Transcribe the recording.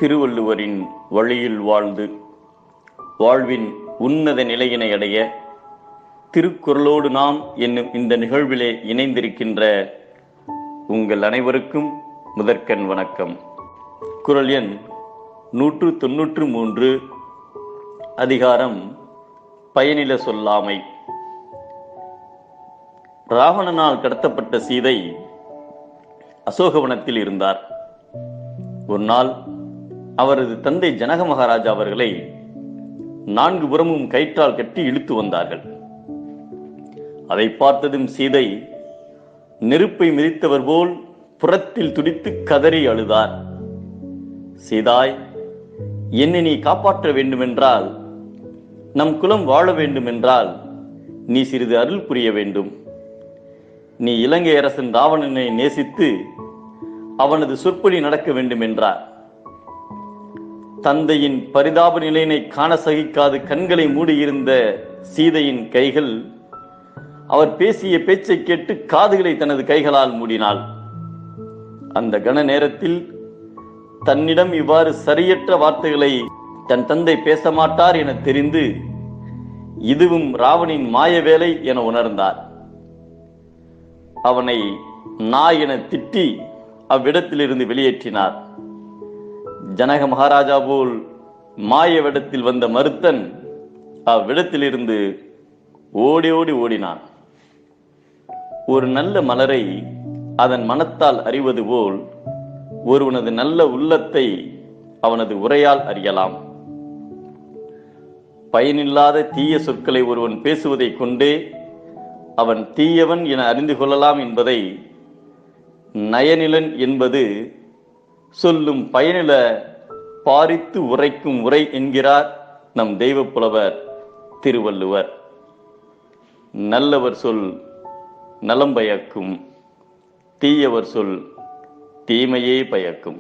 திருவள்ளுவரின் வழியில் வாழ்ந்து வாழ்வின் உன்னத நிலையினை அடைய திருக்குறளோடு நாம் என்னும் இந்த நிகழ்விலே இணைந்திருக்கின்ற உங்கள் அனைவருக்கும் முதற்கண் வணக்கம். குறள் எண் 193, அதிகாரம் பயனில சொல்லாமை. ராவணனால் கடத்தப்பட்ட சீதை அசோகவனத்தில் இருந்தார். ஒரு நாள் அவரது தந்தை ஜனக மகாராஜா அவர்களை 4 புறமும் கயிற்றால் கட்டி இழுத்து வந்தார்கள். அதை பார்த்ததும் சீதை நெருப்பை மிதித்தவர் போல் புறத்தில் துடித்து கதறி அழுதார். சீதாய், என்னை நீ காப்பாற்ற வேண்டுமென்றால், நம் குலம் வாழ வேண்டுமென்றால் நீ சிறிது அருள் புரிய வேண்டும். நீ இலங்கை அரசன் ராவணனை நேசித்து அவனது சொற்படி நடக்க வேண்டும் என்றார். தந்தையின் பரிதாப நிலையினை காண சகிக்காது கண்களை மூடியிருந்த சீதையின் கைகள் அவர் பேசிய பேச்சை கேட்டு காதுகளை தனது கைகளால் மூடினாள். அந்த கன நேரத்தில் தன்னிடம் இவ்வாறு சரியற்ற வார்த்தைகளை தன் தந்தை பேச மாட்டார் என தெரிந்து இதுவும் ராவணின் மாய வேலை என உணர்ந்தார். அவனை நாய் என திட்டி அவ்விடத்திலிருந்து வெளியேற்றினார். ஜனக மகாராஜா போல் மாய வேடத்தில் வந்த மருத்தன் அவ்விடத்திலிருந்து ஓடி ஓடினான். ஒரு நல்ல மலரை அதன் மனத்தால் அறிவது போல் ஒருவனது நல்ல உள்ளத்தை அவனது உரையால் அறியலாம். பயனில்லாத தீய சொற்களை ஒருவன் பேசுவதை கொண்டே அவன் தீயவன் என அறிந்து கொள்ளலாம் என்பதை நயனிலன் என்பது சொல்லும் பயனில பாரித்து உரைக்கும் உரை என்கிறார் நம் தெய்வ புலவர் திருவள்ளுவர். நல்லவர் சொல் நலம் பயக்கும், தீயவர் சொல் தீமையே பயக்கும்.